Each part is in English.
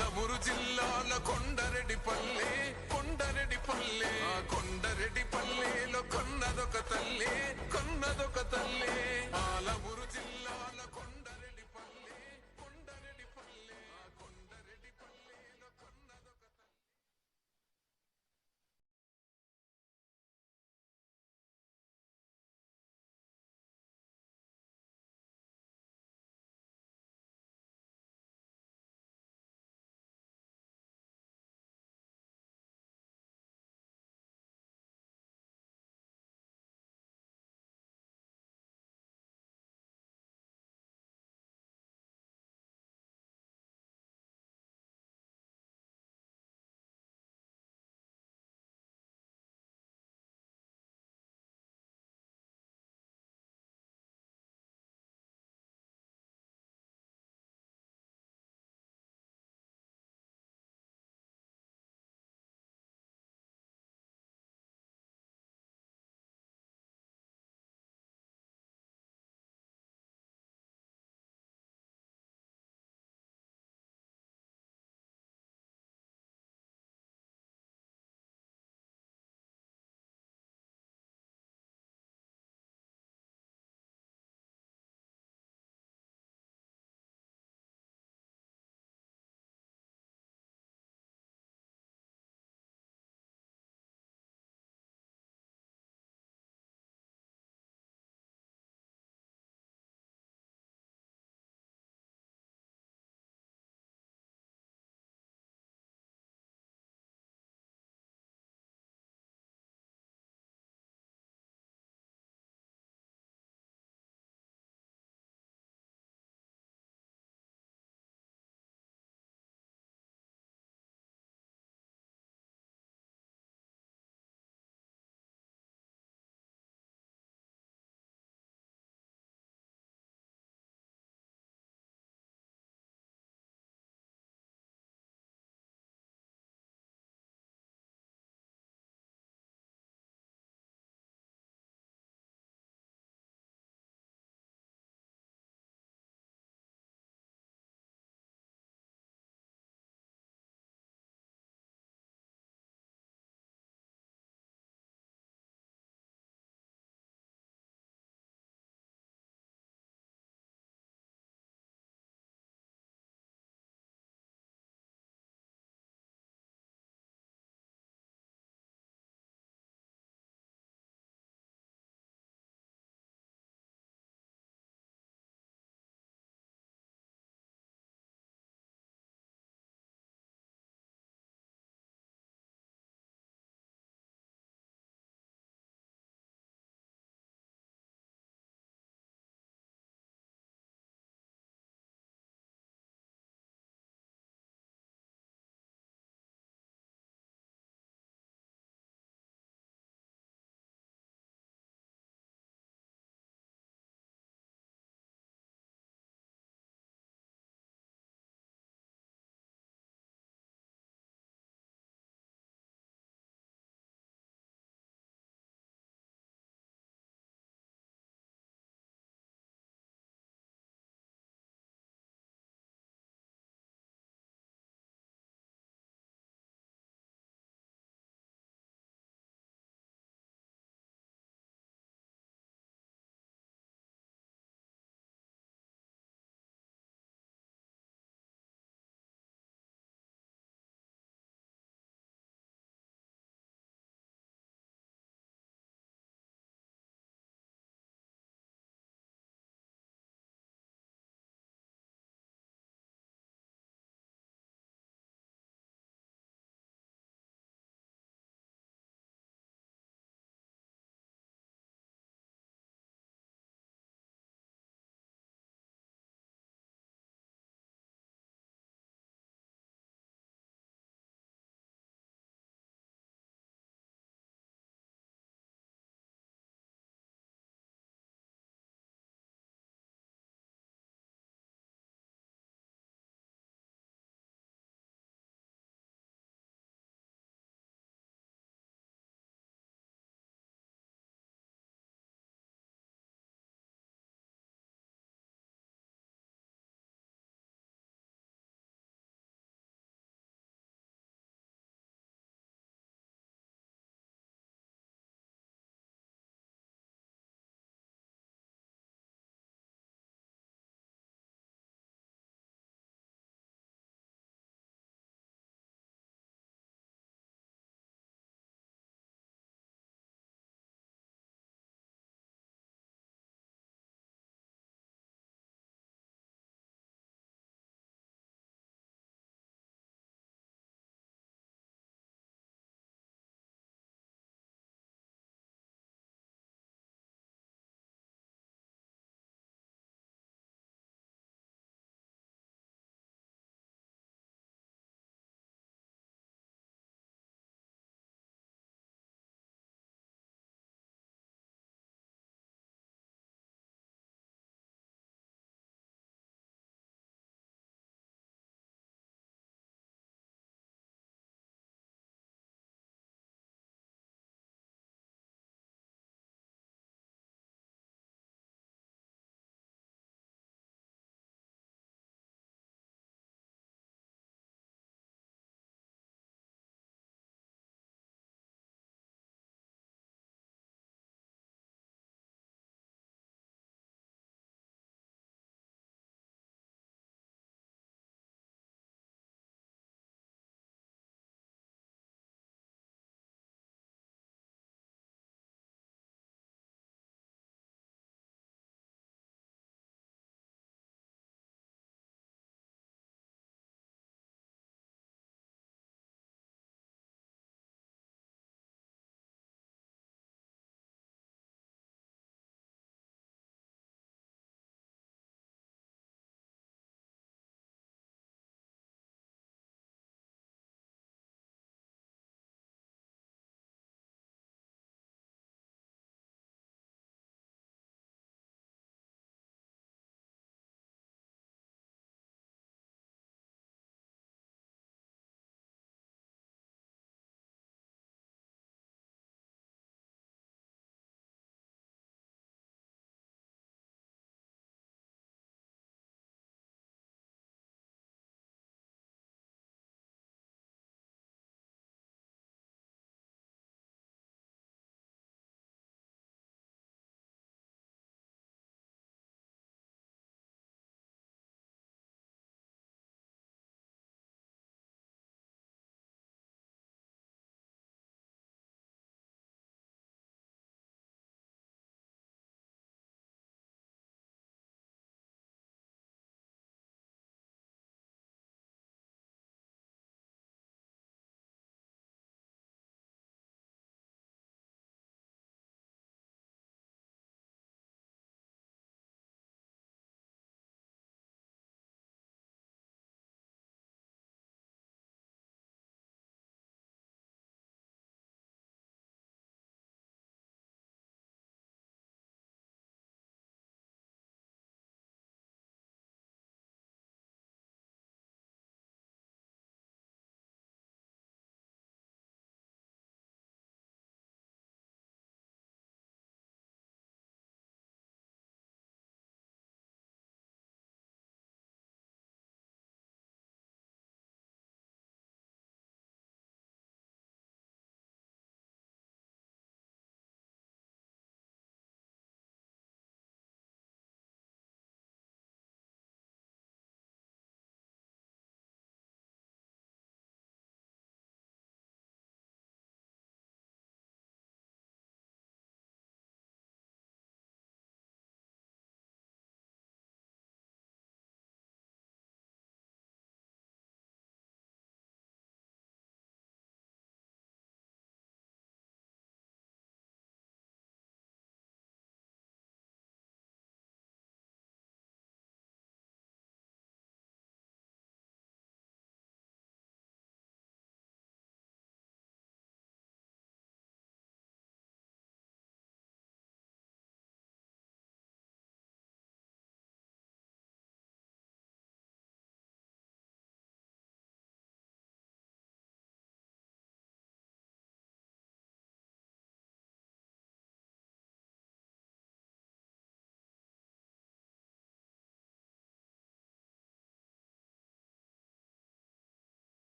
పాలమూరు జిల్లాల కొండరెడ్డిపల్లె కొండరెడ్డిపల్లె కొండరెడ్డిపల్లెలో కొన్నదొక తల్లి పాలమూరు జిల్లాల కొండరెడ్డిపల్లె కొండరెడ్డిపల్లె కొండరెడ్డిపల్లెలో కొన్నదొక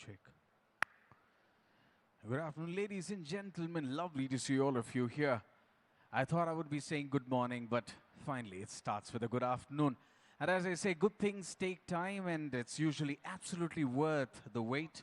Check. Good afternoon, ladies and gentlemen. Lovely to see all of you here. I thought I would be saying good morning, but finally it starts with a good afternoon. And as I say, good things take time, and it's usually absolutely worth the wait.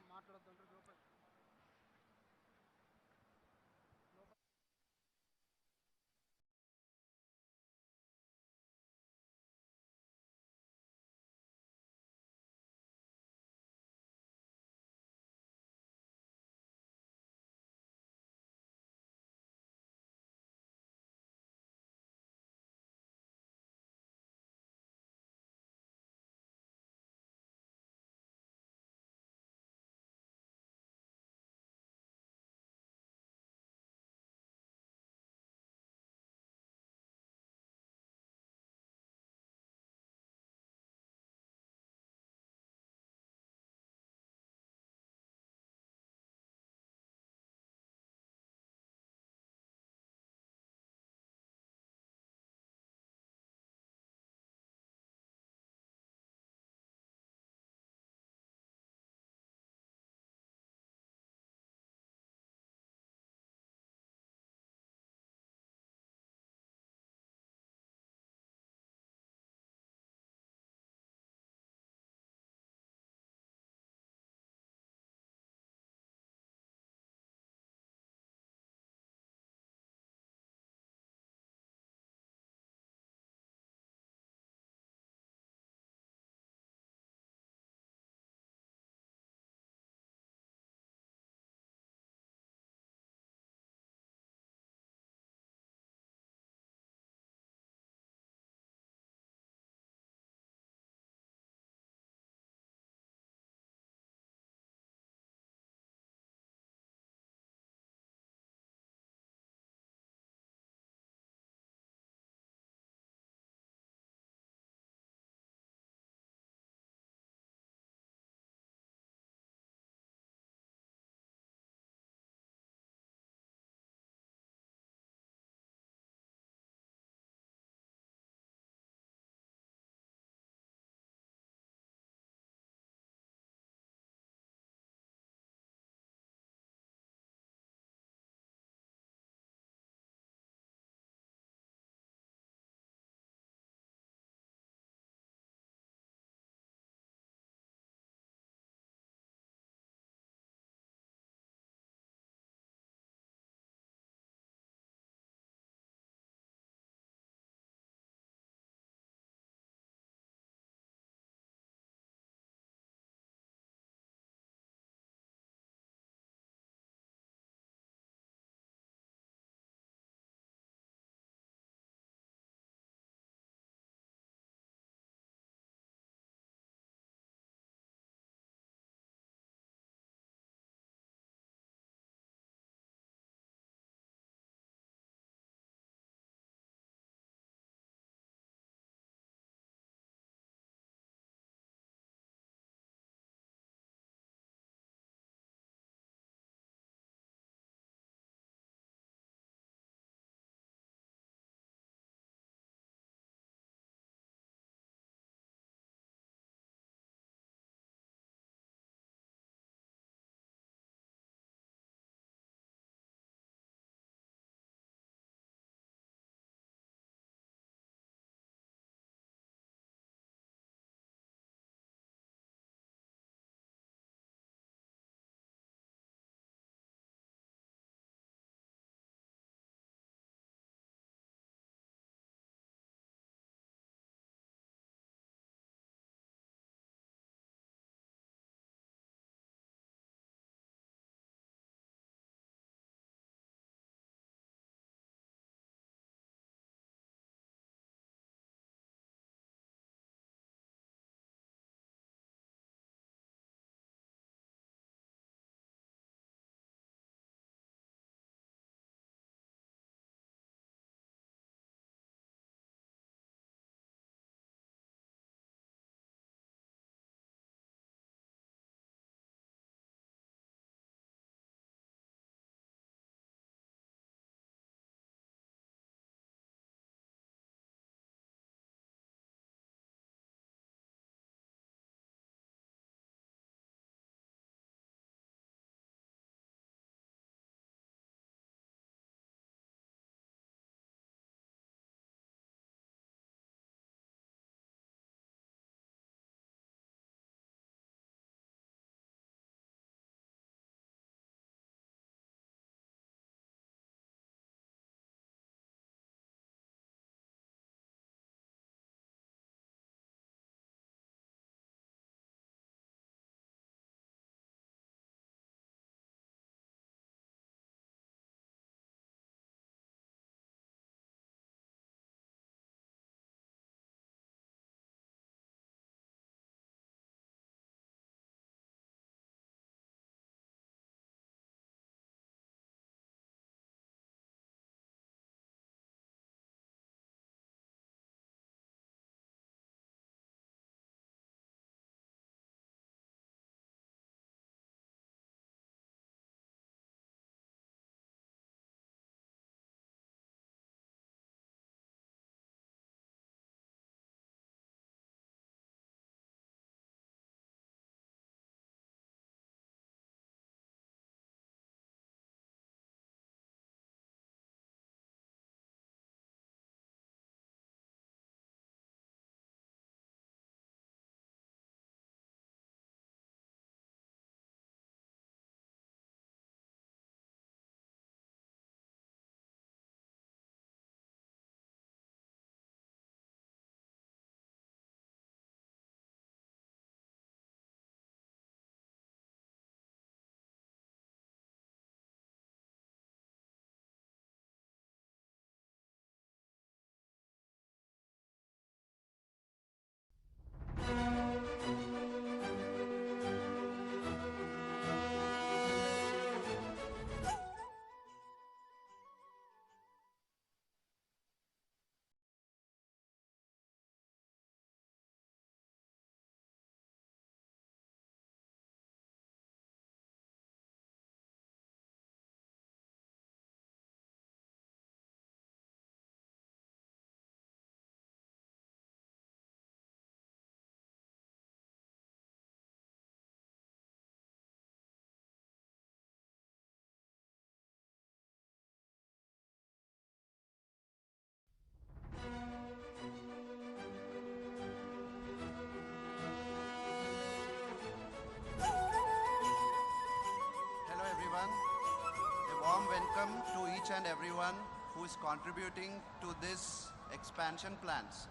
welcome to each and everyone who is contributing to this expansion plans.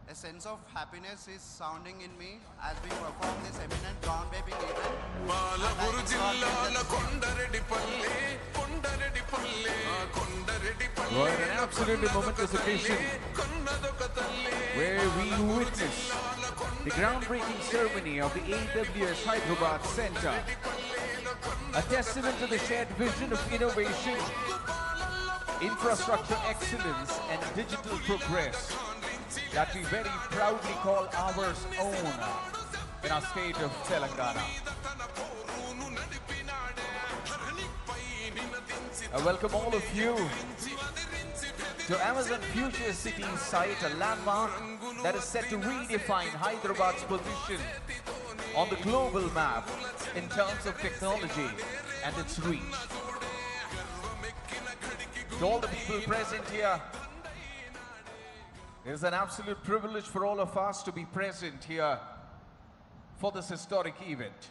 A sense of happiness is sounding in me as we perform this eminent groundbreaking event. Palamuru జిల్లాల కొండరెడ్డిపల్లె కొండరెడ్డిపల్లె ఆ కొండరెడ్డిపల్లె What an absolutely momentous occasion కొన్నదొక తల్లి where we witness the groundbreaking ceremony of the AWS Hyderabad Center. A testament to the shared vision of innovation, infrastructure excellence and digital progress that we very proudly call ours own in our state of Telangana. I welcome all of you to Amazon Future City site, a landmark that is set to redefine Hyderabad's position on the global map in terms of technology and its reach. To all the people present here, it is an absolute privilege for all of us to be present here for this historic event.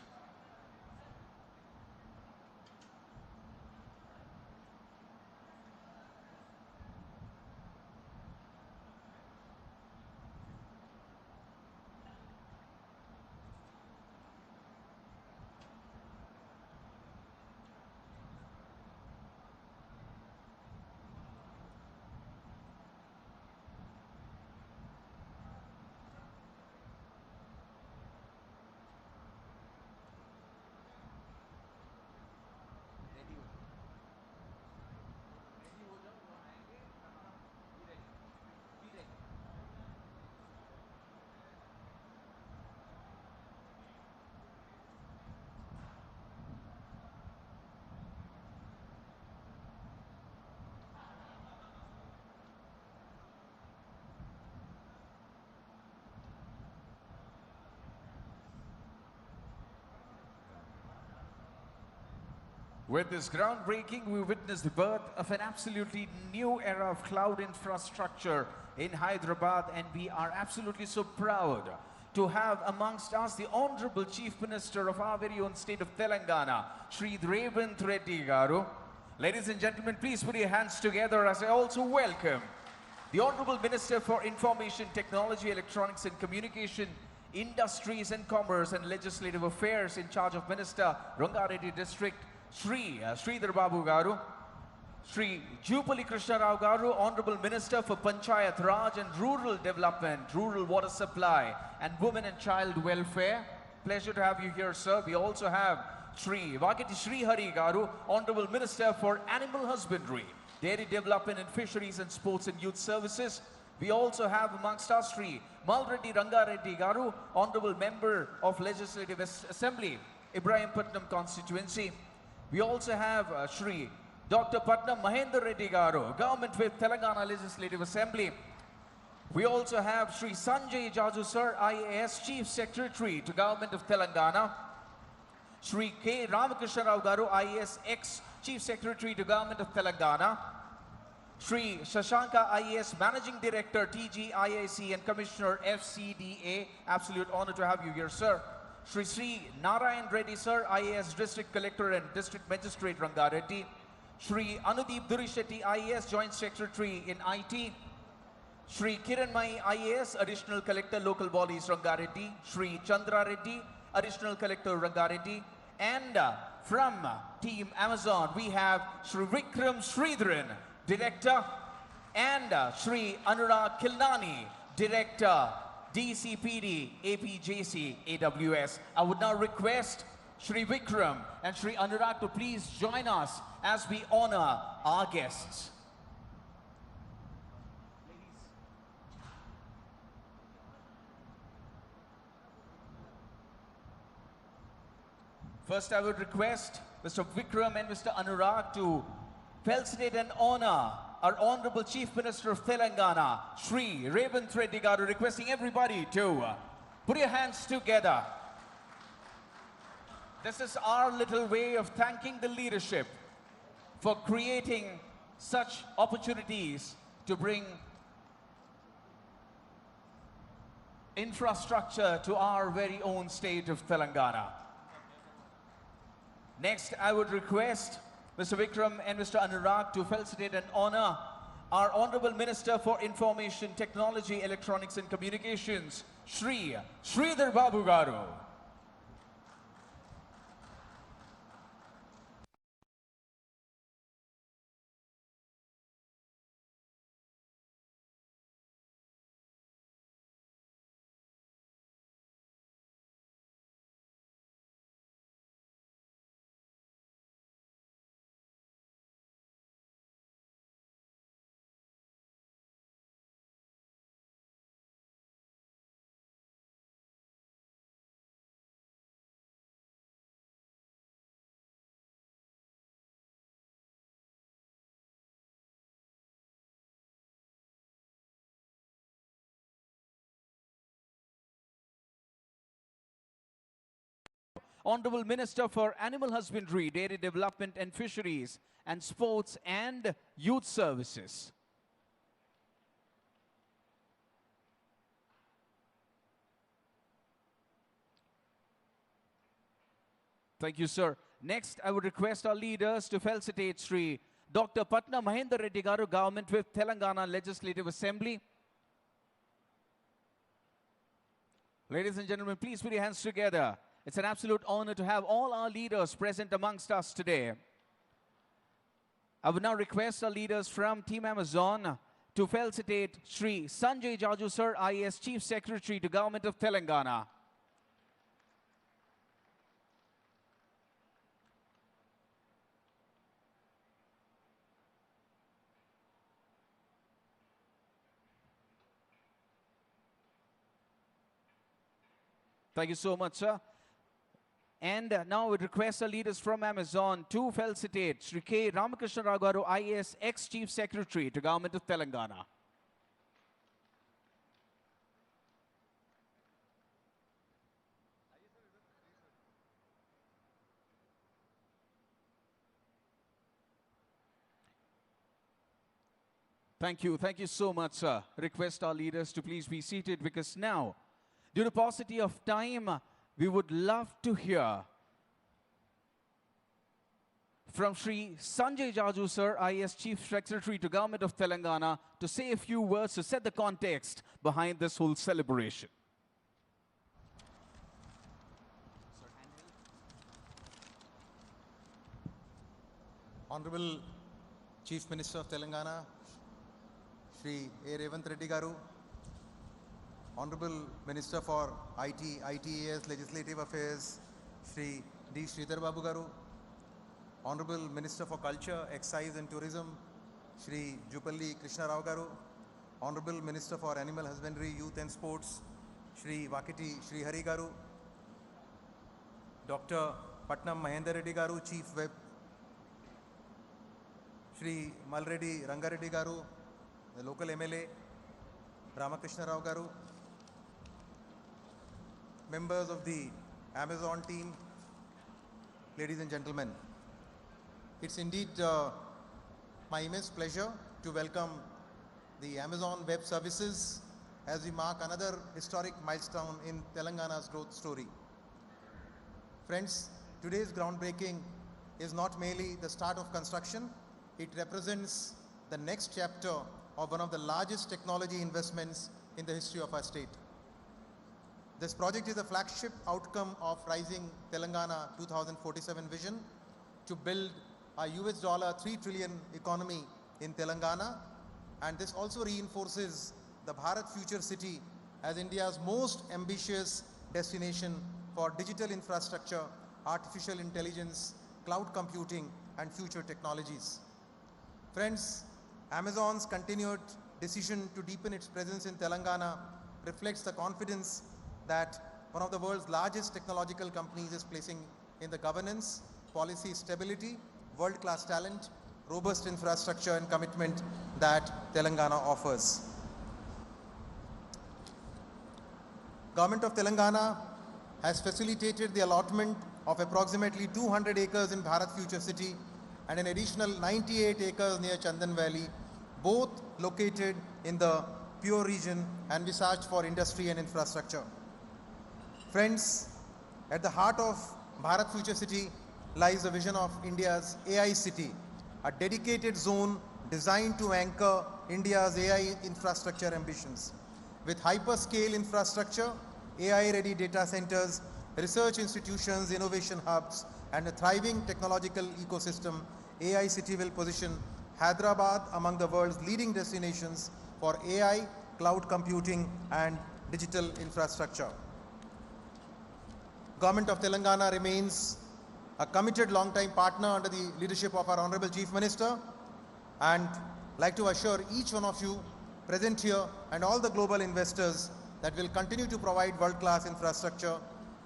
With this groundbreaking, we witnessed the birth of an absolutely new era of cloud infrastructure in Hyderabad, and we are absolutely so proud to have amongst us the Honorable Chief Minister of our very own state of Telangana, Shri Revanth Reddy Garu. Ladies and gentlemen, please put your hands together as I also welcome the Honorable Minister for Information Technology, Electronics and Communication, Industries and Commerce and Legislative Affairs in charge of Minister Rangareddy District, Shri Sridhar Babu Garu, Shri Jupali Krishna Rao Garu, Honorable Minister for Panchayat Raj and Rural Development, Rural Water Supply and Women and Child Welfare. Pleasure to have you here, sir. We also have Shri Vakati Shri Hari Garu, Honorable Minister for Animal Husbandry, Dairy Development and Fisheries and Sports and Youth Services. We also have amongst us Shri Malreddy Rangareddy Garu, Honorable Member of Legislative Assembly, Ibrahimpatnam Constituency. We also have Shri Dr. Patnam Mahendra Reddy Garu, Government Whip, Telangana Legislative Assembly. We also have Shri Sanjay Jaju Sir, IAS Chief Secretary to Government of Telangana. Shri K. Ramakrishna Rao Garu, IAS ex Chief Secretary to Government of Telangana. Shri Shashanka IAS Managing Director, TGIAC and Commissioner, FCDA. Absolute honor to have you here, sir. Shri Narayan Reddy Sir, IAS District Collector and District Magistrate Rangareddy. Shri Anudeep Durishetty, IAS Joint Secretary in IT. Shri Kiran Mai, IAS Additional Collector Local Bodies Rangareddy. Shri Chandra Reddy, Additional Collector Rangareddy. And from Team Amazon, we have Shri Vikram Sridharan, Director, and Shri Anurag Kilnani, Director, DCPD, APJC, AWS. I would now request Shri Vikram and Shri Anurag to please join us as we honor our guests. First, I would request Mr. Vikram and Mr. Anurag to felicitate and honor our Honorable Chief Minister of Telangana, Shri Revanth Reddy Garu, requesting everybody to put your hands together. This is our little way of thanking the leadership for creating such opportunities to bring infrastructure to our very own state of Telangana. Next, I would request Mr. Vikram and Mr. Anurag to felicitate and honor our Honorable Minister for Information Technology, Electronics and Communications, Shri Sridhar Babu Garu. Honorable Minister for Animal Husbandry, Dairy Development and Fisheries, and Sports and Youth Services. Thank you, sir. Next, I would request our leaders to felicitate Sri Dr. Patna Mahendra Reddy Garu, Government Whip, Telangana Legislative Assembly. Ladies and gentlemen, please put your hands together. It's an absolute honor to have all our leaders present amongst us today. I would now request our leaders from Team Amazon to felicitate Sri Sanjay Jaju Sir, IAS Chief Secretary to Government of Telangana. Thank you so much, sir. And now we request our leaders from Amazon to felicitate Sri K. Ramakrishna Rao Garu, IAS ex-Chief Secretary to Government of Telangana. Thank you so much, sir. Request our leaders to please be seated because now, due to paucity of time, we would love to hear from Sri Sanjay Jaju Sir, IAS Chief Secretary to Government of Telangana, to say a few words to set the context behind this whole celebration. Honorable Chief Minister of Telangana, Shri A. Revanth Reddy Garu, Honorable Minister for ITAS Legislative Affairs, Shri D. Sridhar Babu Garu, Honorable Minister for Culture, Excise and Tourism, Shri Jupalli Krishna Rao Garu, Honorable Minister for Animal Husbandry, Youth and Sports, Shri Vakiti Shri Hari Garu, Dr. Patnam Mahendra Reddy Garu, Chief Whip, Shri Malreddy Rangareddy Garu, the local MLA, Ramakrishna Rao Garu, members of the Amazon team, ladies and gentlemen. It's indeed my immense pleasure to welcome the Amazon Web Services as we mark another historic milestone in Telangana's growth story. Friends, today's groundbreaking is not merely the start of construction, it represents the next chapter of one of the largest technology investments in the history of our state. This project is a flagship outcome of Rising Telangana 2047 vision to build a $3 trillion economy in Telangana, and this also reinforces the Bharat Future City as India's most ambitious destination for digital infrastructure, artificial intelligence, cloud computing, and future technologies. Friends, Amazon's continued decision to deepen its presence in Telangana reflects the confidence that one of the world's largest technological companies is placing in the governance, policy stability, world-class talent, robust infrastructure and commitment that Telangana offers. Government of Telangana has facilitated the allotment of approximately 200 acres in Bharat Future City and an additional 98 acres near Chandan Valley, both located in the Pure region and envisaged for industry and infrastructure. Friends, at the heart of Bharat Future City lies the vision of India's AI city, a dedicated zone designed to anchor India's AI infrastructure ambitions. With hyperscale infrastructure, AI-ready data centers, research institutions, innovation hubs, and a thriving technological ecosystem, AI City will position Hyderabad among the world's leading destinations for AI, cloud computing, and digital infrastructure. Government of Telangana remains a committed long-time partner under the leadership of our Honorable Chief Minister, and like to assure each one of you present here and all the global investors that will continue to provide world-class infrastructure,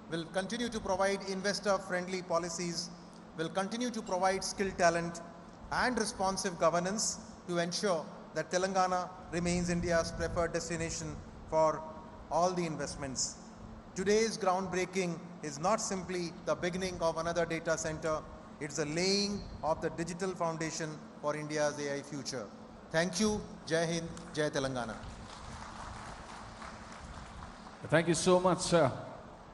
will continue to provide investor-friendly policies, will continue to provide skilled talent and responsive governance to ensure that Telangana remains India's preferred destination for all the investments. Today's groundbreaking is not simply the beginning of another data center, it's the laying of the digital foundation for India's AI future. Thank you. Jai Hind, Jai Telangana. Thank you so much, sir.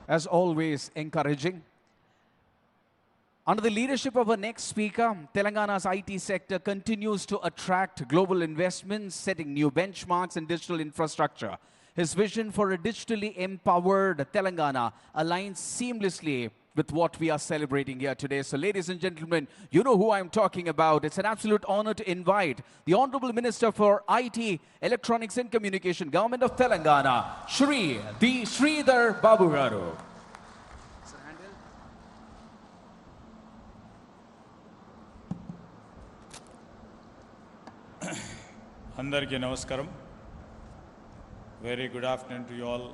As always, encouraging. Under the leadership of our next speaker, Telangana's IT sector continues to attract global investments, setting new benchmarks in digital infrastructure. His vision for a digitally empowered Telangana aligns seamlessly with what we are celebrating here today. So ladies and gentlemen, you know who I'm talking about. It's an absolute honor to invite the Honorable Minister for IT, Electronics and Communication, Government of Telangana, Shri D. Sridhar Babu Garu. అందరికీ నమస్కారం. Very good afternoon to you all.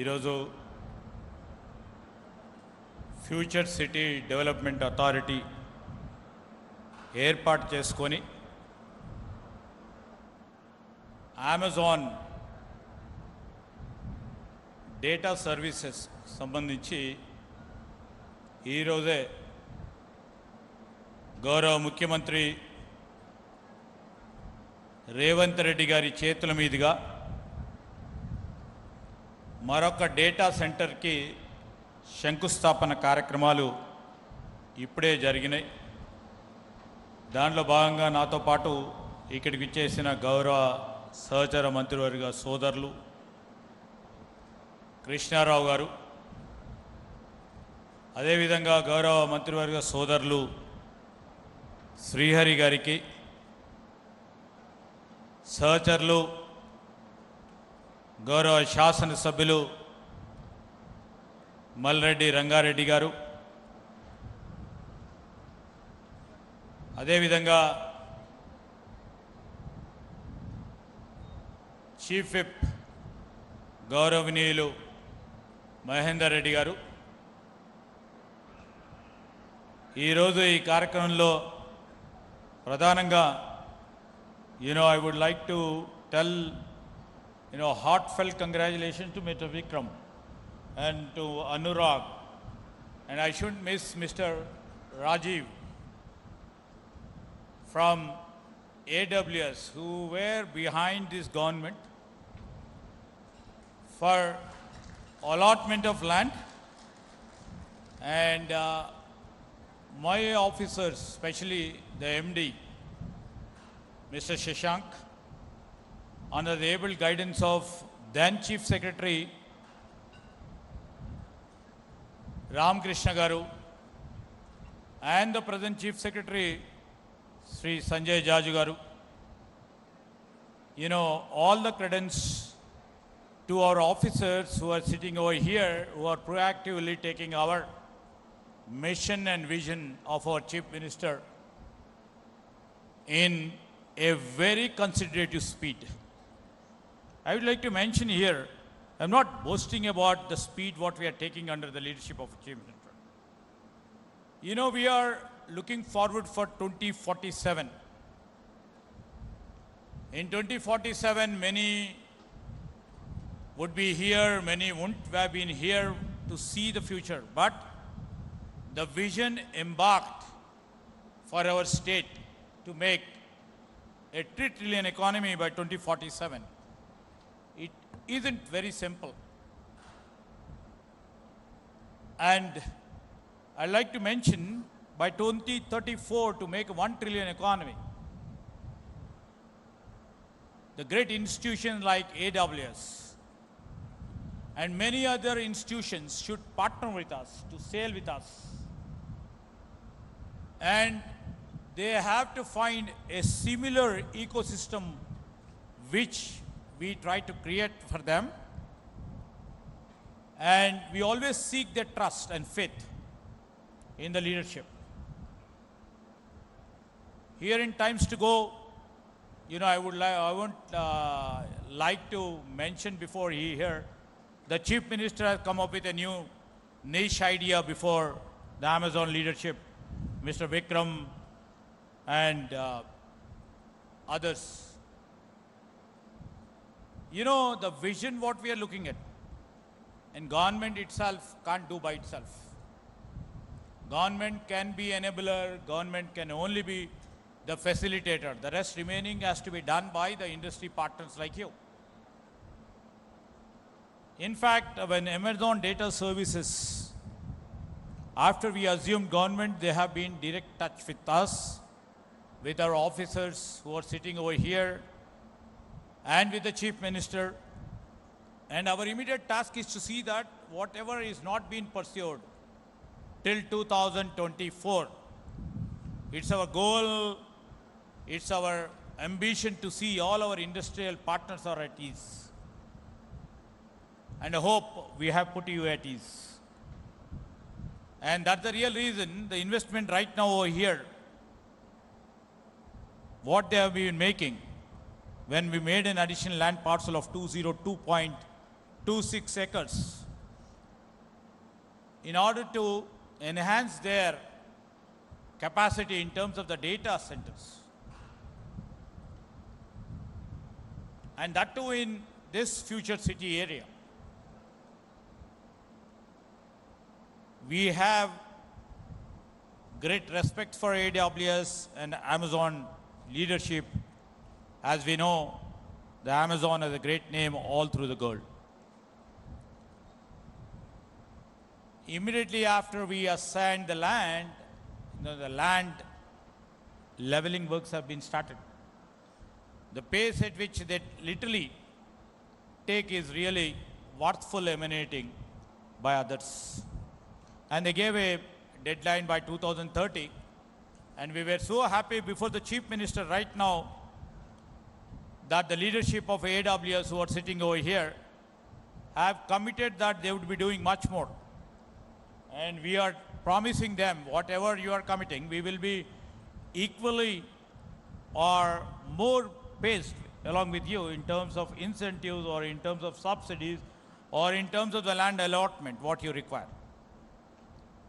ఈరోజు future city development authority ఏర్పాటు చేసుకొని Amazon data services సంబంధించి ఈరోజే గౌరవ ముఖ్యమంత్రి రేవంత్ రెడ్డి గారి చేతుల మీదుగా మరొక డేటా సెంటర్కి శంకుస్థాపన కార్యక్రమాలు ఇప్పుడే జరిగినాయి. దానిలో భాగంగా నాతో పాటు ఇక్కడికి విచ్చేసిన గౌరవ సహచర మంత్రివర్గ సోదరులు కృష్ణారావు గారు, అదేవిధంగా గౌరవ మంత్రివర్గ సోదరులు శ్రీహరి గారికి, సహచరులు గౌరవ శాసనసభ్యులు మల్రెడ్డి రంగారెడ్డి గారు, అదేవిధంగా చీఫ్ విప్ గౌరవనీయులు మహేందర్ రెడ్డి గారు, ఈరోజు ఈ కార్యక్రమంలో ప్రధానంగా I would like to tell heartfelt congratulations to Mr. Vikram and to Anurag, and I shouldn't miss Mr. Rajiv from AWS, who were behind this government for allotment of land, and my officers, especially the MD, Mr. Shashank, under the able guidance of then Chief Secretary Ram Krishna Garu and the present Chief Secretary Sri Sanjay Jaju Garu. All the credence to our officers who are sitting over here, who are proactively taking our mission and vision of our Chief Minister in a very considerative speed. I would like to mention here, I'm not boasting about the speed what we are taking under the leadership of Chief Minister. We are looking forward for 2047. In 2047, many would be here, many wouldn't have been here to see the future. But the vision embarked for our state to make a $3 trillion economy by 2047. It isn't very simple. And I'd like to mention by 2034 to make a 1 trillion economy, the great institutions like AWS and many other institutions should partner with us to sail with us. And they have to find a similar ecosystem which we try to create for them. And we always seek their trust and faith in the leadership. Here in times to go, I won't like to mention before here, the Chief Minister has come up with a new niche idea before the Amazon leadership, Mr. Vikram and others. The vision what we are looking at, and government itself can't do by itself. Government can be enabler, government can only be the facilitator. The rest remaining has to be done by the industry partners like you. In fact, when Amazon Data Services, after we assumed government, they have been direct touch with us, with our officers who are sitting over here, and with the Chief Minister. And our immediate task is to see that whatever is not being pursued till 2024, it's our goal, it's our ambition to see all our industrial partners are at ease. And I hope we have put you at ease. And that's the real reason the investment right now over here, what they have been making, when we made an additional land parcel of 202.26 acres, in order to enhance their capacity in terms of the data centers. And that too in this future city area. We have great respect for AWS and Amazon leadership. As we know, the Amazon has a great name all through the world. Immediately after we assigned the land, the land leveling works have been started. The pace at which they literally take is really worthful emanating by others. And they gave a deadline by 2030. And we were so happy before the Chief Minister right now that the leadership of AWS who are sitting over here have committed that they would be doing much more. And we are promising them whatever you are committing, we will be equally or more paced along with you in terms of incentives or in terms of subsidies or in terms of the land allotment, what you require.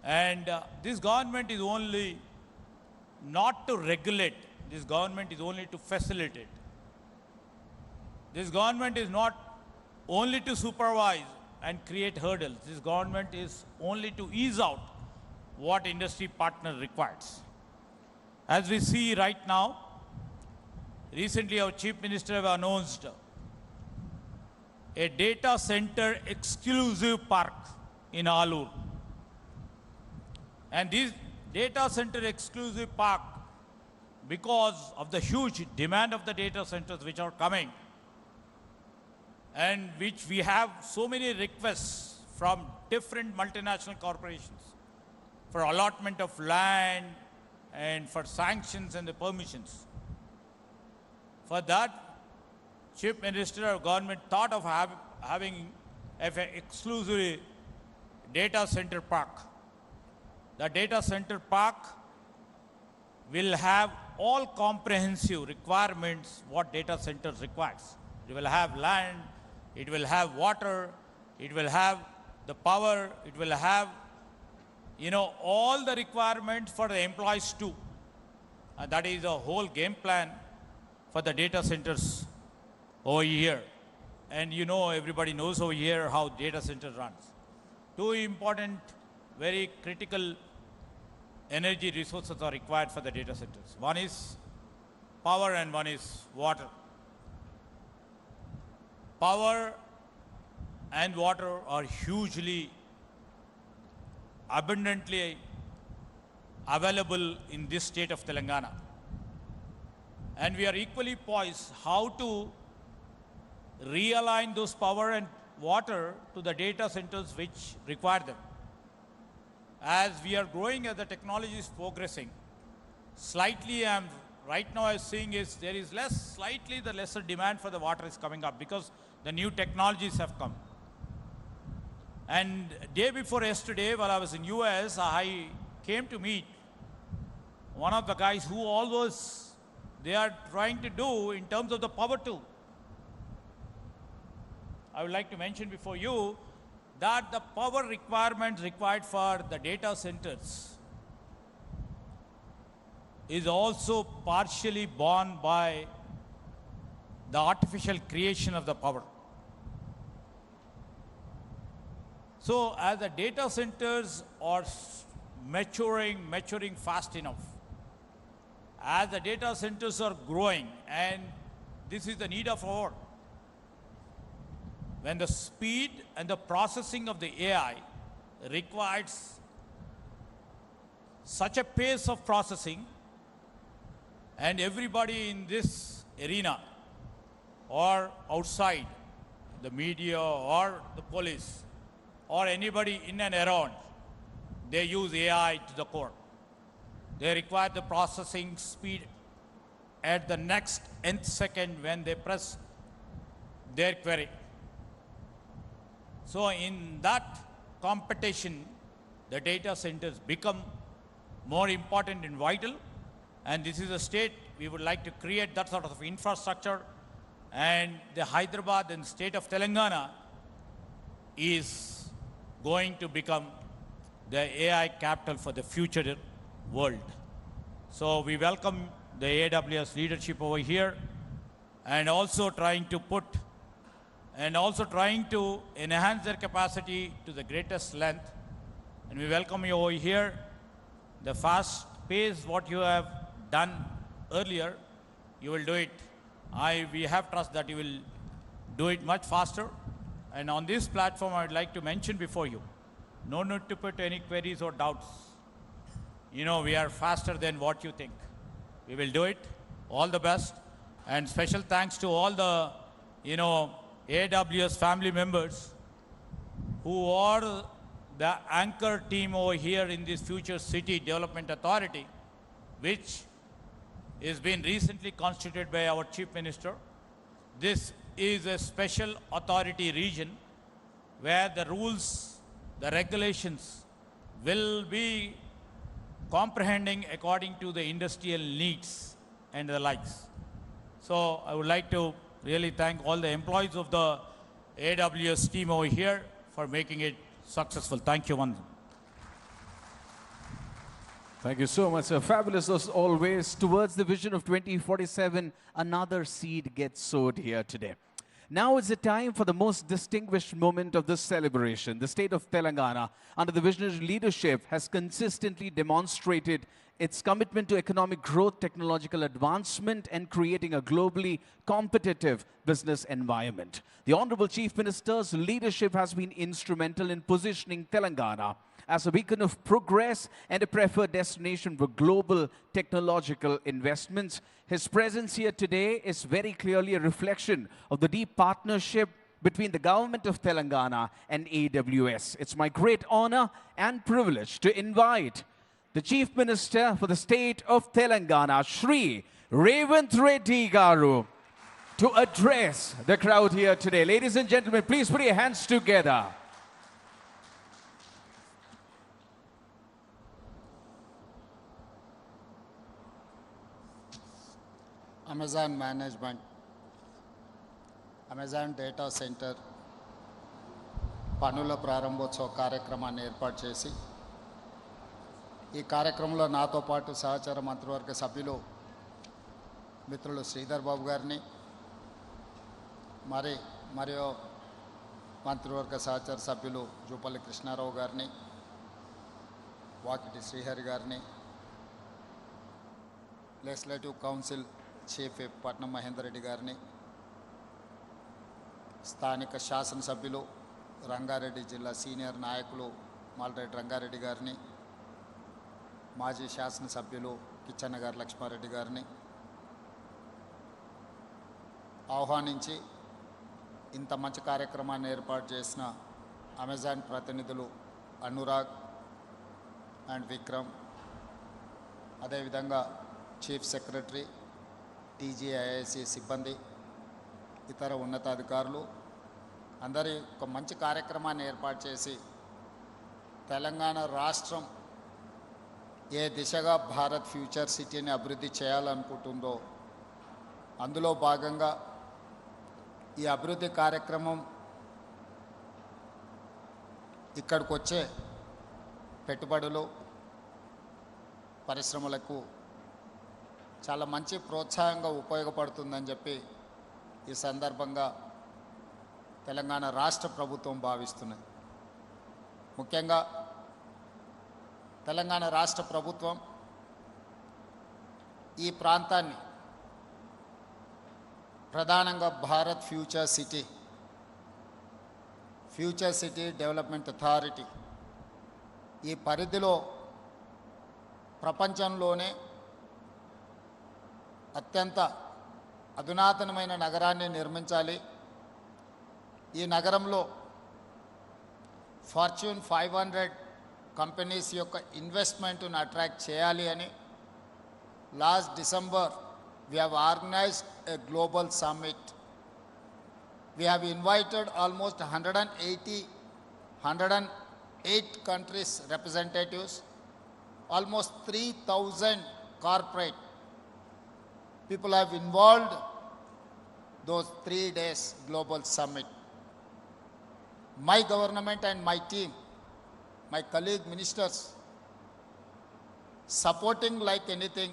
And this government is only not to regulate, this government is only to facilitate. This government is not only to supervise and create hurdles. This government is only to ease out what industry partner requires. As we see right now, recently our Chief Minister have announced a data center exclusive park in Alur. And this data center exclusive park, because of the huge demand of the data centers which are coming, and which we have so many requests from different multinational corporations for allotment of land and for sanctions and the permissions. For that, Chief Minister of Government thought of having an exclusive data center park. The data center park will have all comprehensive requirements what data centers requires. It will have land, it will have water, it will have the power, it will have, all the requirements for the employees too. And that is a whole game plan for the data centers over here. And everybody knows over here how data center runs. Two important, very critical energy resources are required for the data centers. One is power and one is water. Power and water are hugely abundantly available in this state of Telangana. And we are equally poised how to realign those power and water to the data centers which require them. As we are growing, as the technology is progressing, slightly right now I'm seeing is there is slightly the lesser demand for the water is coming up because the new technologies have come. And day before yesterday, while I was in US, I came to meet one of the guys who always they are trying to do in terms of the power too. I would like to mention before you that the power requirements required for the data centers is also partially borne by the artificial creation of the power. So as the data centers are maturing fast enough, as the data centers are growing, and this is the need of our, when the speed and the processing of the AI requires such a pace of processing, and everybody in this arena or outside, the media or the police or anybody in and around, they use AI to the core. They require the processing speed at the next nth second when they press their query. So in that competition, the data centers become more important and vital. And this is a state we would like to create that sort of infrastructure. And the Hyderabad and state of Telangana is going to become the AI capital for the future world. So we welcome the AWS leadership over here, and also trying to enhance their capacity to the greatest length. And we welcome you over here. The fast pace, what you have done earlier, you will do it. We have trust that you will do it much faster. And on this platform, I would like to mention before you, no need to put any queries or doubts. You know, we are faster than what you think. We will do it. All the best. And special thanks to all the, AWS family members who are the anchor team over here in this Future City Development Authority, which is being recently constituted by our Chief Minister. This is a special authority region where the rules, the regulations will be comprehending according to the industrial needs and the likes. So I would like to really thank all the employees of the AWS team over here for making it successful. Thank you, Vandan. Thank you so much, sir. Fabulous as always. Towards the vision of 2047, another seed gets sowed here today. Now is the time for the most distinguished moment of this celebration. The state of Telangana, under the visionary leadership, has consistently demonstrated its commitment to economic growth, technological advancement, and creating a globally competitive business environment. The Honorable Chief Minister's leadership has been instrumental in positioning Telangana as a beacon of progress and a preferred destination for global technological investments. His presence here today is very clearly a reflection of the deep partnership between the government of Telangana and AWS. It's my great honor and privilege to invite the Chief Minister for the state of Telangana, Shri Revanth Reddy Garu, to address the crowd here today. Ladies and gentlemen, please put your hands together. Amazon Management, Amazon Data Center పనుల ప్రారంభోత్సవ కార్యక్రమాన్ని ఏర్పాటు చేసి ఈ కార్యక్రమంలో నాతో పాటు సహచర మంత్రివర్గ సభ్యులు మిత్రులు శ్రీధర్ బాబు గారిని మరియు మంత్రివర్గ సహచర సభ్యులు జూపల్లి కృష్ణారావు గారిని, వాకిటి శ్రీహరి గారిని, లెజిస్లేటివ్ కౌన్సిల్ చీఫ్ విప్ పట్నం మహేందర్ రెడ్డి గారిని, స్థానిక శాసనసభ్యులు రంగారెడ్డి జిల్లా సీనియర్ నాయకులు మాల్రెడ్డి రంగారెడ్డి గారిని, మాజీ శాసనసభ్యులు కిచ్చన్న గారు లక్ష్మారెడ్డి గారిని ఆహ్వానించి ఇంత మంచి కార్యక్రమాన్ని ఏర్పాటు చేసిన అమెజాన్ ప్రతినిధులు అనురాగ్ అండ్ విక్రమ్, అదేవిధంగా చీఫ్ సెక్రటరీ, టీజీఐఐసి సిబ్బంది, ఇతర ఉన్నతాధికారులు అందరి ఒక మంచి కార్యక్రమాన్ని ఏర్పాటు చేసి తెలంగాణ రాష్ట్రం ఏ దిశగా భారత్ ఫ్యూచర్ సిటీని అభివృద్ధి చేయాలనుకుంటుందో అందులో భాగంగా ఈ అభివృద్ధి కార్యక్రమం ఇక్కడికి వచ్చే పెట్టుబడులు పరిశ్రమలకు చాలా మంచి ప్రోత్సాహంగా ఉపయోగపడుతుందని చెప్పి ఈ సందర్భంగా తెలంగాణ రాష్ట్ర ప్రభుత్వం భావిస్తున్నది. ముఖ్యంగా తెలంగాణ రాష్ట్ర ప్రభుత్వం ఈ ప్రాంతాన్ని ప్రధానంగా Bharat future city development authority ఈ పరిధిలో ప్రపంచంలోనే అత్యంత అధునాతనమైన నగరాన్ని నిర్మించాలి, ఈ నగరంలో ఫార్చ్యూన్ 500 కంపెనీస్ యొక్క ఇన్వెస్ట్మెంట్ను అట్రాక్ట్ చేయాలి అని last December we have organized a global summit. We have invited almost 108 countries representatives, almost 3,000 corporate people have involved those 3 days global summit. My government and my team, my colleague ministers, supporting like anything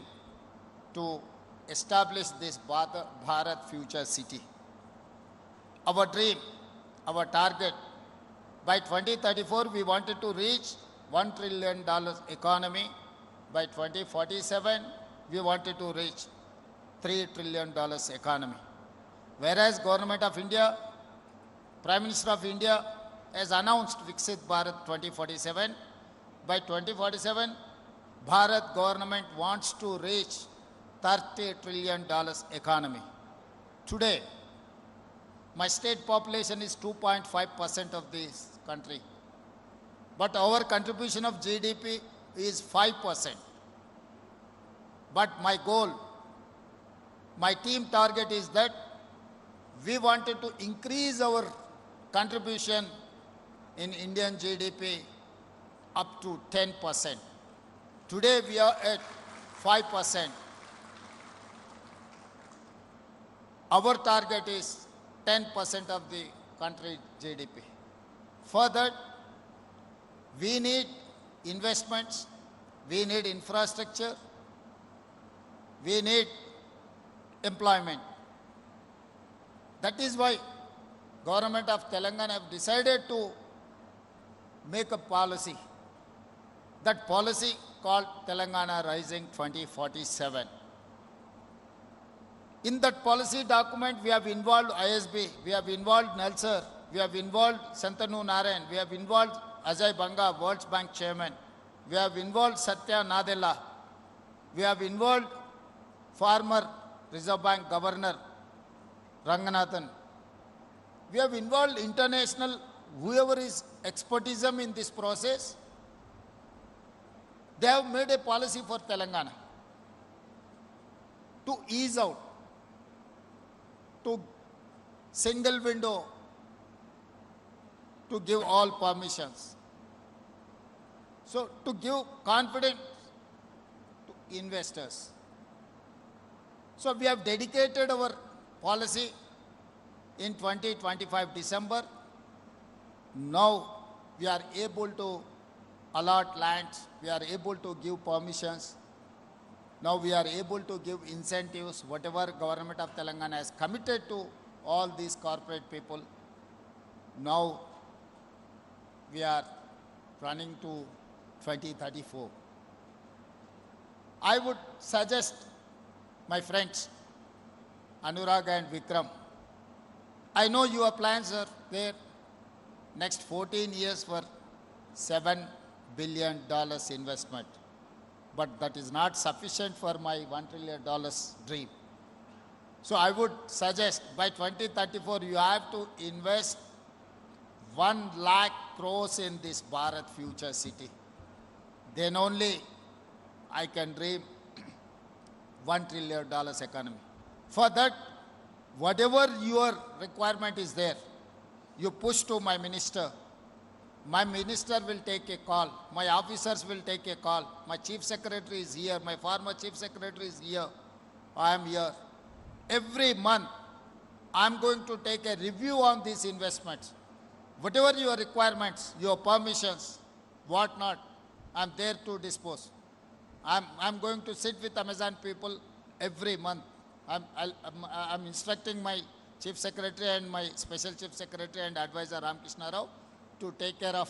to establish this Bharat future city. Our dream, our target, by 2034 we wanted to reach $1 trillion economy. By 2047 we wanted to reach $3 trillion economy. Whereas Government of India, Prime Minister of India has announced Viksit Bharat 2047. By 2047, Bharat government wants to reach $30 trillion economy. Today, my state population is 2.5% of this country, but our contribution of GDP is 5%. But my goal, my team target is that we wanted to increase our contribution in Indian GDP up to 10%. Today we are at 5%. Our target is 10% of the country GDP. For that, we need investments, we need infrastructure, we need employment. That is why Government of Telangana have decided to make a policy. That policy called Telangana Rising 2047. In that policy document, we have involved ISB, we have involved Nelsar, we have involved Santanu Narayan, we have involved Ajay Banga, World Bank Chairman, we have involved Satya Nadella, we have involved former Reserve Bank Governor Ranganathan. We have involved international, whoever is expertism in this process. They have made a policy for Telangana to ease out, to single window, to give all permissions. So to give confidence to investors. So we have dedicated our policy in 2025 December. Now we are able to allot lands, we are able to give permissions. Now we are able to give incentives, whatever Government of Telangana has committed to all these corporate people. Now we are running to 2034. I would suggest my friends, Anurag and Vikram, I know your plans are there next 14 years for $7 billion investment. But that is not sufficient for my $1 trillion dream. So I would suggest by 2034 you have to invest 1 lakh crores in this Bharat future city. Then only I can dream $1 trillion economy. For that, whatever your requirement is there, you push to my minister. My minister will take a call. My officers will take a call. My chief secretary is here. My former chief secretary is here. I am here. Every month, I am going to take a review on these investments. Whatever your requirements, your permissions, what not, I am there to dispose. I'm going to sit with Amazon people every month. I'm instructing my chief secretary and my special chief secretary and advisor Ramkrishna Rao to take care of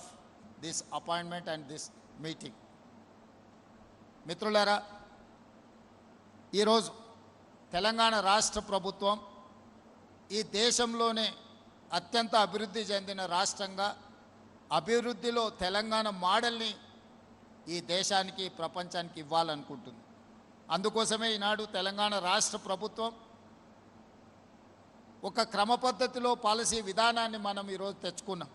this appointment and this meeting. మిత్రులారా, ఈరోజు తెలంగాణ రాష్ట్ర ప్రభుత్వం ఈ దేశంలోనే అత్యంత అభివృద్ధి చెందిన రాష్ట్రంగా అభివృద్ధిలో తెలంగాణ మోడల్ని ఈ దేశానికి ప్రపంచానికి ఇవ్వాలనుకుంటుంది. అందుకోసమే ఈనాడు తెలంగాణ రాష్ట్ర ప్రభుత్వం ఒక క్రమ పద్ధతిలో పాలసీ విధానాన్ని మనం ఈరోజు తెచ్చుకున్నాం.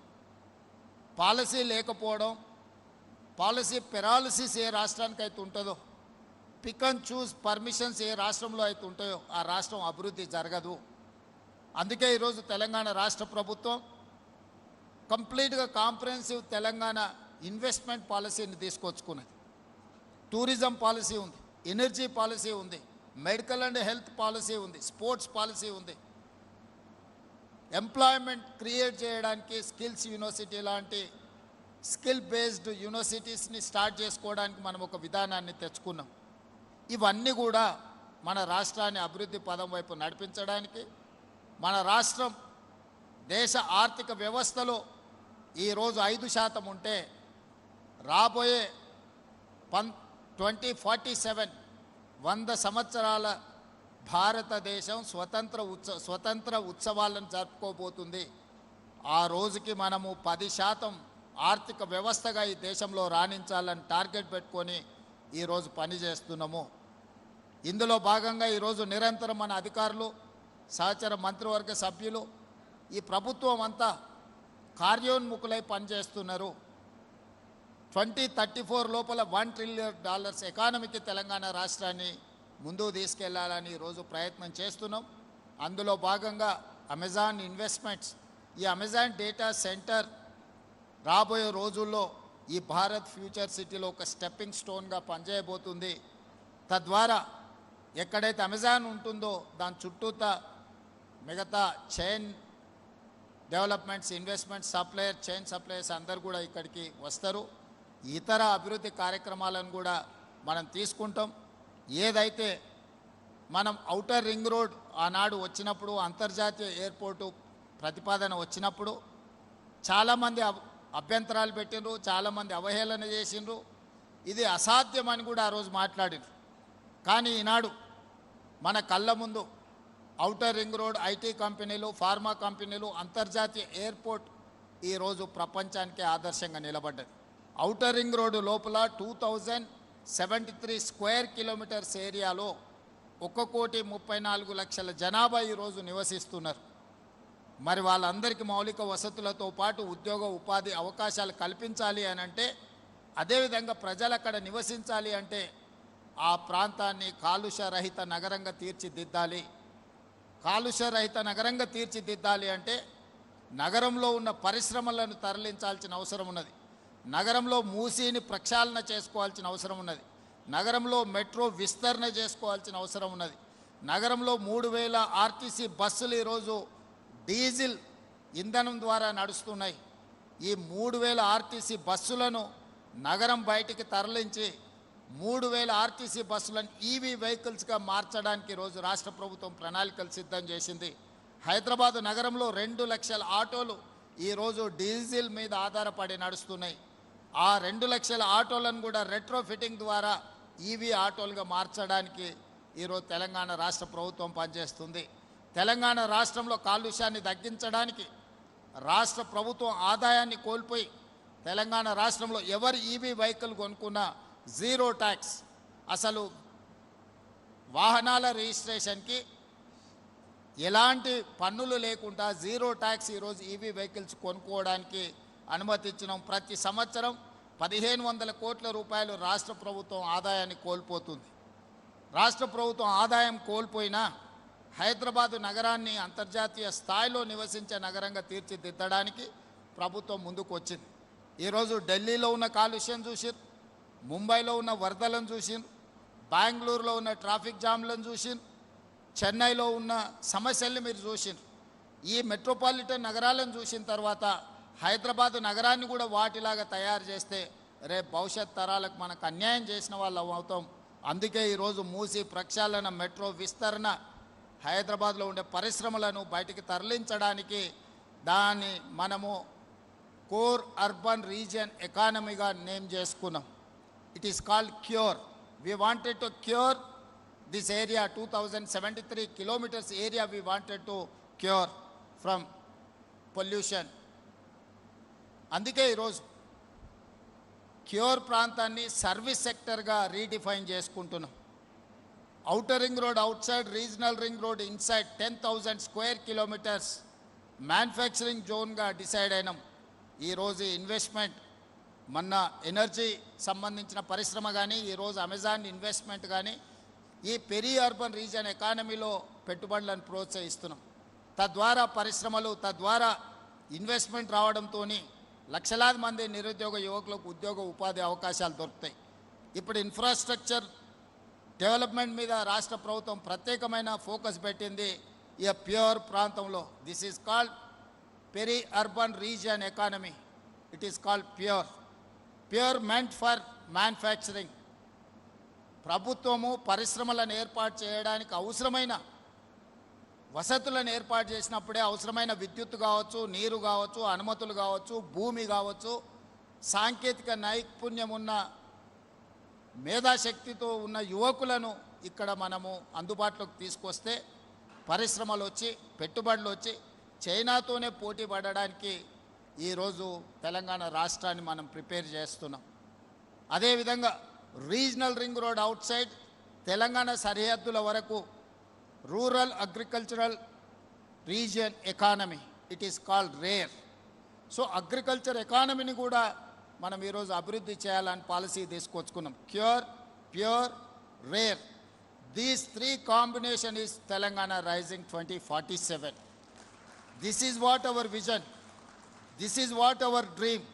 పాలసీ లేకపోవడం, పాలసీ పెరాలసిస్ ఏ రాష్ట్రానికి అయితే ఉంటుందో, పిక్ అండ్ చూస్ పర్మిషన్స్ ఏ రాష్ట్రంలో అయితే ఉంటాయో ఆ రాష్ట్రం అభివృద్ధి జరగదు. అందుకే ఈరోజు తెలంగాణ రాష్ట్ర ప్రభుత్వం కంప్లీట్గా కాంప్రహెన్సివ్ తెలంగాణ ఇన్వెస్ట్మెంట్ పాలసీని తీసుకొచ్చుకున్నది. టూరిజం పాలసీ ఉంది, ఎనర్జీ పాలసీ ఉంది, మెడికల్ అండ్ హెల్త్ పాలసీ ఉంది, స్పోర్ట్స్ పాలసీ ఉంది. ఎంప్లాయ్మెంట్ క్రియేట్ చేయడానికి స్కిల్స్ యూనివర్సిటీ లాంటి స్కిల్ బేస్డ్ యూనివర్సిటీస్ని స్టార్ట్ చేసుకోవడానికి మనం ఒక విధానాన్ని తెచ్చుకున్నాం. ఇవన్నీ కూడా మన రాష్ట్రాన్ని అభివృద్ధి పదం వైపు నడిపించడానికి, మన రాష్ట్రం దేశ ఆర్థిక వ్యవస్థలో ఈరోజు 5% ఉంటే రాబోయే 2047 100 సంవత్సరాల భారతదేశం స్వతంత్ర ఉత్సవాలను జరుపుకోబోతుంది. ఆ రోజుకి మనము 10% ఆర్థిక వ్యవస్థగా ఈ దేశంలో రాణించాలని టార్గెట్ పెట్టుకొని ఈరోజు పనిచేస్తున్నాము. ఇందులో భాగంగా ఈరోజు నిరంతరం మన అధికారులు, సహచర మంత్రివర్గ సభ్యులు, ఈ ప్రభుత్వం అంతా కార్యోన్ముఖులై పనిచేస్తున్నారు. 2034 లోపల $1 trillion ఎకానమీకి తెలంగాణ రాష్ట్రాన్ని ముందుకు తీసుకెళ్లాలని ఈరోజు ప్రయత్నం చేస్తున్నాం. అందులో భాగంగా అమెజాన్ ఇన్వెస్ట్మెంట్స్, ఈ అమెజాన్ డేటా సెంటర్ రాబోయే రోజుల్లో ఈ భారత్ ఫ్యూచర్ సిటీలో ఒక స్టెప్పింగ్ స్టోన్గా పనిచేయబోతుంది. తద్వారా ఎక్కడైతే అమెజాన్ ఉంటుందో దాని చుట్టూతా మిగతా chain developments, investments, supplier, chain suppliers అందరు కూడా ఇక్కడికి వస్తారు. ఇతర అభివృద్ధి కార్యక్రమాలను కూడా మనం తీసుకుంటాం. ఏదైతే మనం ఔటర్ రింగ్ రోడ్ ఆనాడు వచ్చినప్పుడు, అంతర్జాతీయ ఎయిర్పోర్టు ప్రతిపాదన వచ్చినప్పుడు చాలామంది అభ్యంతరాలు పెట్టినరు, చాలామంది అవహేళన చేసిండ్రు. ఇది అసాధ్యమని కూడా ఆ రోజు మాట్లాడినారు. కానీ ఈనాడు మన కళ్ళ ముందు ఔటర్ రింగ్ రోడ్, ఐటీ కంపెనీలు, ఫార్మా కంపెనీలు, అంతర్జాతీయ ఎయిర్పోర్ట్ ఈరోజు ప్రపంచానికే ఆదర్శంగా నిలబడ్డది. ఔటర్ రింగ్ రోడ్డు లోపల 2073 స్క్వేర్ కిలోమీటర్స్ ఏరియాలో 1,34,00,000 జనాభా ఈరోజు నివసిస్తున్నారు. మరి వాళ్ళందరికీ మౌలిక వసతులతో పాటు ఉద్యోగ ఉపాధి అవకాశాలు కల్పించాలి అని అంటే, అదేవిధంగా ప్రజలు అక్కడ నివసించాలి అంటే ఆ ప్రాంతాన్ని కాలుష్య రహిత నగరంగా తీర్చిదిద్దాలి. కాలుష్య రహిత నగరంగా తీర్చిదిద్దాలి అంటే నగరంలో ఉన్న పరిశ్రమలను తరలించాల్సిన అవసరం ఉన్నది. నగరంలో మూసీని ప్రక్షాళన చేసుకోవాల్సిన అవసరం ఉన్నది. నగరంలో మెట్రో విస్తరణ చేసుకోవాల్సిన అవసరం ఉన్నది. నగరంలో 3,000 ఆర్టీసీ బస్సులు ఈరోజు డీజిల్ ఇంధనం ద్వారా నడుస్తున్నాయి. ఈ 3,000 ఆర్టీసీ బస్సులను నగరం బయటికి తరలించి 3,000 ఆర్టీసీ బస్సులను ఈవీ వెహికల్స్గా మార్చడానికి ఈరోజు రాష్ట్ర ప్రభుత్వం ప్రణాళికలు సిద్ధం చేసింది. హైదరాబాదు నగరంలో 2 లక్షల ఆటోలు ఈరోజు డీజిల్ మీద ఆధారపడి నడుస్తున్నాయి. ఆ 2 లక్షల ఆటోలను కూడా రెట్రో ఫిట్టింగ్ ద్వారా ఈవీ ఆటోలుగా మార్చడానికి ఈరోజు తెలంగాణ రాష్ట్ర ప్రభుత్వం పనిచేస్తుంది. తెలంగాణ రాష్ట్రంలో కాలుష్యాన్ని తగ్గించడానికి రాష్ట్ర ప్రభుత్వం ఆదాయాన్ని కోల్పోయి తెలంగాణ రాష్ట్రంలో ఎవరు ఈవీ వెహికల్ కొనుక్కున్నా జీరో ట్యాక్స్. అసలు వాహనాల రిజిస్ట్రేషన్కి ఎలాంటి పన్నులు లేకుండా జీరో ట్యాక్స్ ఈరోజు ఈవీ వెహికల్స్ కొనుక్కోవడానికి అనుమతి ఇచ్చినాం. ప్రతి సంవత్సరం 1500 కోట్ల రూపాయలు రాష్ట్ర ప్రభుత్వం ఆదాయాన్ని కోల్పోతుంది. రాష్ట్ర ప్రభుత్వం ఆదాయం కోల్పోయినా హైదరాబాదు నగరాన్ని అంతర్జాతీయ స్థాయిలో నివసించే నగరంగా తీర్చిదిద్దడానికి ప్రభుత్వం ముందుకు వచ్చింది. ఈరోజు ఢిల్లీలో ఉన్న కాలుష్యం చూసిరు, ముంబైలో ఉన్న వరదలను చూసిరు, బెంగళూరులో ఉన్న ట్రాఫిక్ జామ్లను చూసిరు, చెన్నైలో ఉన్న సమస్యల్ని మీరు చూసిరు. ఈ మెట్రోపాలిటన్ నగరాలను చూసిన తర్వాత హైదరాబాదు నగరాన్ని కూడా వాటిలాగా తయారు చేస్తే రేపు భవిష్యత్ తరాలకు మనకు అన్యాయం చేసిన వాళ్ళు అవుతాం. అందుకే ఈరోజు మూసి ప్రక్షాళన, మెట్రో విస్తరణ, హైదరాబాద్లో ఉండే పరిశ్రమలను బయటికి తరలించడానికి దాన్ని మనము కోర్ అర్బన్ రీజియన్ ఎకానమీగా నేమ్ చేసుకున్నాం. It is called cure. We wanted to cure this area, 2073 kilometers area we wanted to cure from pollution. అందుకే ఈరోజు క్యూర్ ప్రాంతాన్ని సర్వీస్ సెక్టర్గా రీడిఫైన్ చేసుకుంటున్నాం. Outer ring road, outside regional ring road, inside 10,000 square kilometres manufacturing జోన్గా decide అయినాం. ఈరోజు investment మొన్న energy సంబంధించిన పరిశ్రమ కానీ, ఈరోజు అమెజాన్ ఇన్వెస్ట్మెంట్ కానీ ఈ పెరి అర్బన్ రీజియన్ ఎకానమీలో పెట్టుబడులను ప్రోత్సహిస్తున్నాం. తద్వారా పరిశ్రమలు, తద్వారా ఇన్వెస్ట్మెంట్ రావడంతో లక్షలాది మంది నిరుద్యోగ యువకులకు ఉద్యోగ ఉపాధి అవకాశాలు దొరుకుతాయి. ఇప్పుడు ఇన్ఫ్రాస్ట్రక్చర్ డెవలప్మెంట్ మీద రాష్ట్ర ప్రభుత్వం ప్రత్యేకమైన ఫోకస్ పెట్టింది. ఈ ప్యూర్ ప్రాంతంలో this is called peri urban region economy. It is called pure. Pure meant for manufacturing. ప్రభుత్వము పరిశ్రమలను ఏర్పాటు చేయడానికి అవసరమైన వసతులను ఏర్పాటు చేసినప్పుడే అవసరమైన విద్యుత్తు కావచ్చు, నీరు కావచ్చు, అనుమతులు కావచ్చు, భూమి కావచ్చు, సాంకేతిక నైపుణ్యం ఉన్న మేధాశక్తితో ఉన్న యువకులను ఇక్కడ మనము అందుబాటులోకి తీసుకొస్తే పరిశ్రమలు వచ్చి, పెట్టుబడులు వచ్చి చైనాతోనే పోటీ పడడానికి ఈరోజు తెలంగాణ రాష్ట్రాన్ని మనం ప్రిపేర్ చేస్తున్నాం. అదేవిధంగా regional ring road outside Telangana సరిహద్దుల వరకు rural agricultural region economy, it is called RARE. So agriculture ఎకానమీని కూడా మనం ఈరోజు అభివృద్ధి చేయాలని పాలసీ తీసుకొచ్చుకున్నాం. CURE, PURE, RARE, these three combination is Telangana rising 2047. This is what our vision, this is what our dream.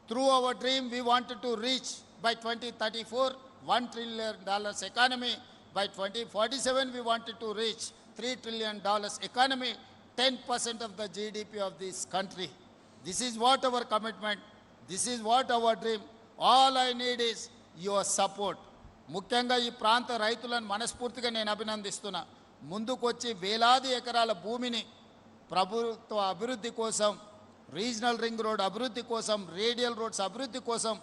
Through our dream, we wanted to reach by 2034 $1 trillion economy. By 2047, we wanted to reach $3 trillion economy, 10% of the GDP of this country. This is what our commitment, this is what our dream. All I need is your support. ముఖ్యంగా ఈ ప్రాంత రైతులను మనస్ఫూర్తిగా నేను అభినందిస్తున్నా. ముందుకొచ్చి వేలాది ఎకరాల భూమిని ప్రభుత్వ అభివృద్ధి కోసం, రీజనల్ రింగ్ రోడ్ అభివృద్ధి కోసం, రేడియల్ రోడ్స్ అభివృద్ధి కోసం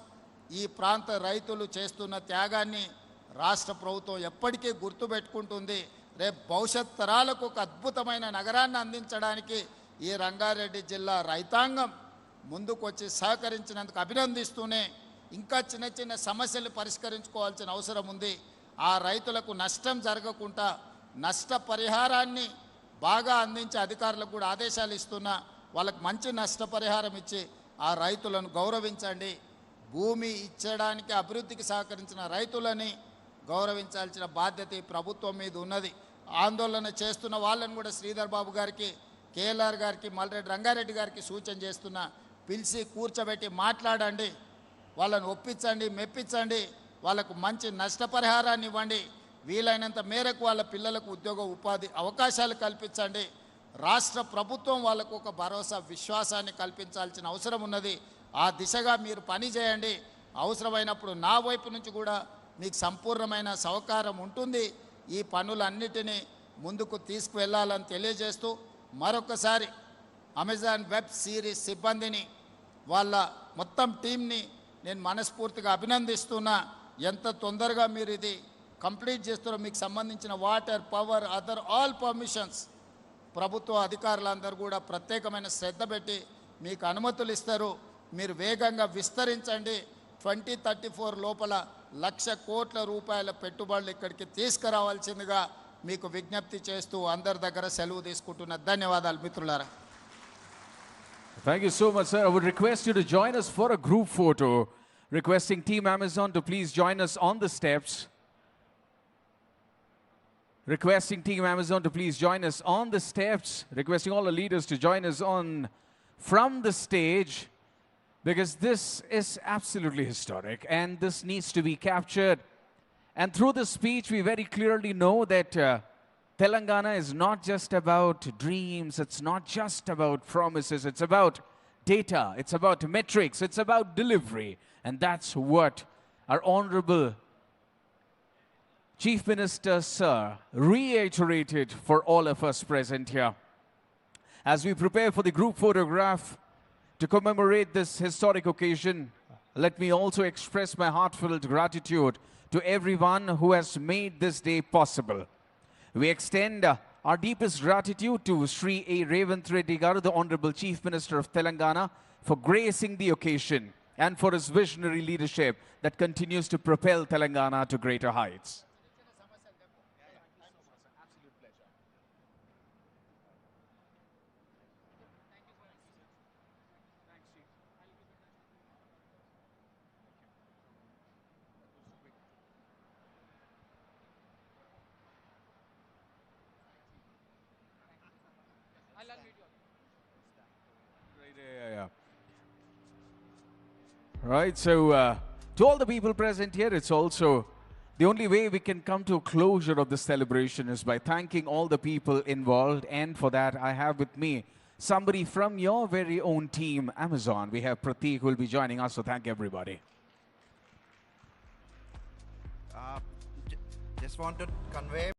ఈ ప్రాంత రైతులు చేస్తున్న త్యాగాన్ని రాష్ట్ర ప్రభుత్వం ఎప్పటికీ గుర్తుపెట్టుకుంటుంది. రేపు భవిష్యత్ తరాలకు ఒక అద్భుతమైన నగరాన్ని అందించడానికి ఈ రంగారెడ్డి జిల్లా రైతాంగం ముందుకొచ్చి సహకరించినందుకు అభినందిస్తూనే ఇంకా చిన్న చిన్న సమస్యలు పరిష్కరించుకోవాల్సిన అవసరం ఉంది. ఆ రైతులకు నష్టం జరగకుండా నష్టపరిహారాన్ని బాగా అందించే అధికారులకు కూడా ఆదేశాలు ఇస్తున్నా. వాళ్ళకు మంచి నష్టపరిహారం ఇచ్చి ఆ రైతులను గౌరవించండి. భూమి ఇచ్చడానికి అభివృద్ధికి సహకరించిన రైతులని గౌరవించాల్సిన బాధ్యత ఈ ప్రభుత్వం మీద ఉన్నది. ఆందోళన చేస్తున్న వాళ్ళని కూడా శ్రీధర్ బాబు గారికి, కేఎల్ఆర్ గారికి, మల్రెడ్డి రంగారెడ్డి గారికి సూచన చేస్తున్నా. పిలిచి కూర్చోబెట్టి మాట్లాడండి, వాళ్ళని ఒప్పించండి, మెప్పించండి, వాళ్ళకు మంచి నష్టపరిహారాన్ని ఇవ్వండి. వీలైనంత మేరకు వాళ్ళ పిల్లలకు ఉద్యోగ ఉపాధి అవకాశాలు కల్పించండి. రాష్ట్ర ప్రభుత్వం వాళ్ళకు ఒక భరోసా, విశ్వాసాన్ని కల్పించాల్సిన అవసరం ఉన్నది. ఆ దిశగా మీరు పని చేయండి. అవసరమైనప్పుడు నా వైపు నుంచి కూడా మీకు సంపూర్ణమైన సహకారం ఉంటుంది. ఈ పనులన్నిటినీ ముందుకు తీసుకువెళ్ళాలని తెలియజేస్తూ మరొకసారి అమెజాన్ వెబ్ సిరీస్ సిబ్బందిని, వాళ్ళ మొత్తం టీంని నేను మనస్ఫూర్తిగా అభినందిస్తున్నా. ఎంత తొందరగా మీరు ఇది కంప్లీట్ చేస్తారో, మీకు సంబంధించిన water, power, other all permissions ప్రభుత్వ అధికారులందరూ కూడా ప్రత్యేకమైన శ్రద్ధ పెట్టి మీకు అనుమతులు ఇస్తారు. మీరు వేగంగా విస్తరించండి. 2034 లోపల 1,00,000 కోట్ల రూపాయల పెట్టుబడులు ఇక్కడికి తీసుకురావాల్సిందిగా మీకు విజ్ఞప్తి చేస్తూ అందరి దగ్గర సెలవు తీసుకుంటున్నా. ధన్యవాదాలు మిత్రులారా. Thank you so much, sir. I would request you to join us for a group photo. Requesting Team Amazon to please join us on the steps. Requesting Team Amazon to please join us on the steps. Requesting all the leaders to join us on from the stage, because this is absolutely historic and this needs to be captured. And through this speech, we very clearly know that Telangana is not just about dreams, it's not just about promises, it's about data, it's about metrics, it's about delivery. And that's what our Honorable Chief Minister, sir, reiterated for all of us present here. As we prepare for the group photograph to commemorate this historic occasion, let me also express my heartfelt gratitude to everyone who has made this day possible. We extend our deepest gratitude to Sri A. Revanth Reddy Garu, the Honorable Chief Minister of Telangana, for gracing the occasion and for his visionary leadership that continues to propel Telangana to greater heights. Right, so to all the people present here, it's also the only way we can come to a closure of this celebration is by thanking all the people involved. And for that, I have with me somebody from your very own team, Amazon. We have Prateek who will be joining us, so thank everybody. Just want to convey